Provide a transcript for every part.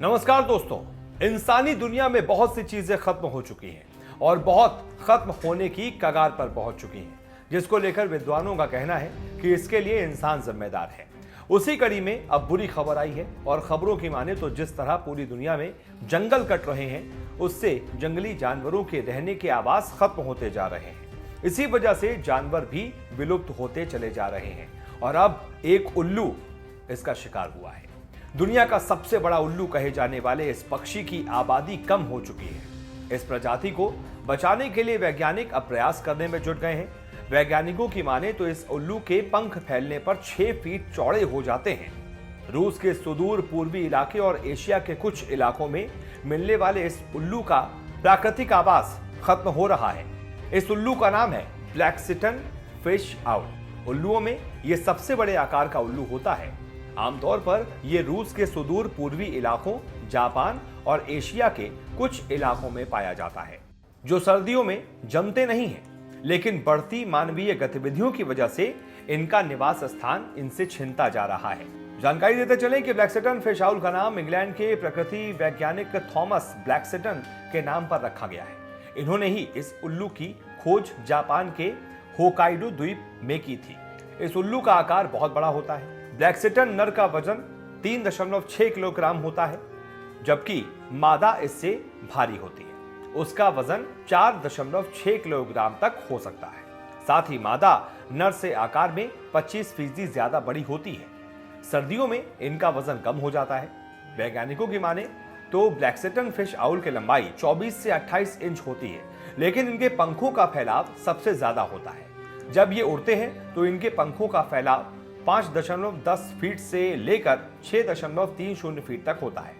नमस्कार दोस्तों। इंसानी दुनिया में बहुत सी चीजें खत्म हो चुकी हैं और बहुत खत्म होने की कगार पर पहुंच चुकी हैं, जिसको लेकर विद्वानों का कहना है कि इसके लिए इंसान जिम्मेदार है। उसी कड़ी में अब बुरी खबर आई है और खबरों की माने तो जिस तरह पूरी दुनिया में जंगल कट रहे हैं, उससे जंगली जानवरों के रहने के आवास खत्म होते जा रहे हैं। इसी वजह से जानवर भी विलुप्त होते चले जा रहे हैं और अब एक उल्लू इसका शिकार हुआ है। दुनिया का सबसे बड़ा उल्लू कहे जाने वाले इस पक्षी की आबादी कम हो चुकी है। इस प्रजाति को बचाने के लिए वैज्ञानिक अब प्रयास करने में जुट गए हैं। वैज्ञानिकों की माने तो इस उल्लू के पंख फैलने पर 6 फीट चौड़े हो जाते हैं। रूस के सुदूर पूर्वी इलाके और एशिया के कुछ इलाकों में मिलने वाले इस उल्लू का प्राकृतिक आवास खत्म हो रहा है। इस उल्लू का नाम है ब्लैक फिश आउल। उल्लुओं में यह सबसे बड़े आकार का उल्लू होता है। आमतौर पर यह रूस के सुदूर पूर्वी इलाकों, जापान और एशिया के कुछ इलाकों में पाया जाता है, जो सर्दियों में जमते नहीं हैं, लेकिन बढ़ती मानवीय गतिविधियों की वजह से इनका निवास स्थान इनसे छिनता जा रहा है। जानकारी देते चलें कि ब्लैक फिश आउल का नाम इंग्लैंड के प्रकृति वैज्ञानिक थॉमस ब्लैक के नाम पर रखा गया है। इन्होंने ही इस उल्लू की खोज जापान के होकाइडो द्वीप में की थी। इस उल्लू का आकार बहुत बड़ा होता है। ब्लैक नर का वजन 3.6 किलोग्राम होता है, जबकि मादा इससे भारी होती है। उसका वजन 4.6 किलोग्राम तक हो सकता है। साथ ही मादा नर से आकार में 25% ज्यादा बड़ी होती है। सर्दियों में इनका वजन कम हो जाता है। वैज्ञानिकों की माने तो ब्लैक फिश आउल की लंबाई 24 से 28 इंच होती है, लेकिन इनके पंखों का फैलाव सबसे ज्यादा होता है। जब ये उड़ते हैं तो इनके पंखों का फैलाव 5.10 फीट से लेकर 6.30 फीट तक होता है।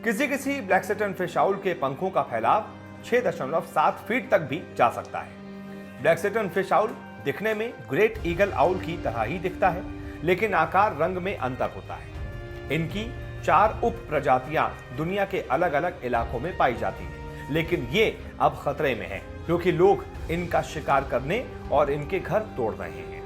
किसी ब्लैक फिश आउल के पंखों का फैलाव 6.7 फीट तक भी जा सकता है। ब्लैक फिश आउल दिखने में ग्रेट ईगल आउल की तरह ही दिखता है, लेकिन आकार रंग में अंतर होता है। इनकी 4 उप प्रजातियां दुनिया के अलग अलग इलाकों में पाई जाती हैं, लेकिन ये अब खतरे में है क्योंकि लोग इनका शिकार करने और इनके घर तोड़ रहे हैं।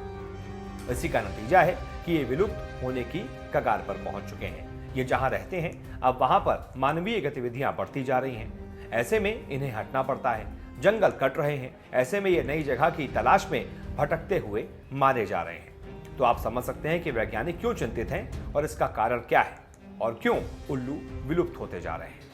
इसी का नतीजा है कि ये विलुप्त होने की कगार पर पहुंच चुके हैं। ये जहां रहते हैं, अब वहां पर मानवीय गतिविधियां बढ़ती जा रही हैं। ऐसे में इन्हें हटना पड़ता है। जंगल कट रहे हैं। ऐसे में ये नई जगह की तलाश में भटकते हुए मारे जा रहे हैं। तो आप समझ सकते हैं कि वैज्ञानिक क्यों चिंतित हैं और इसका कारण क्या है और क्यों उल्लू विलुप्त होते जा रहे हैं।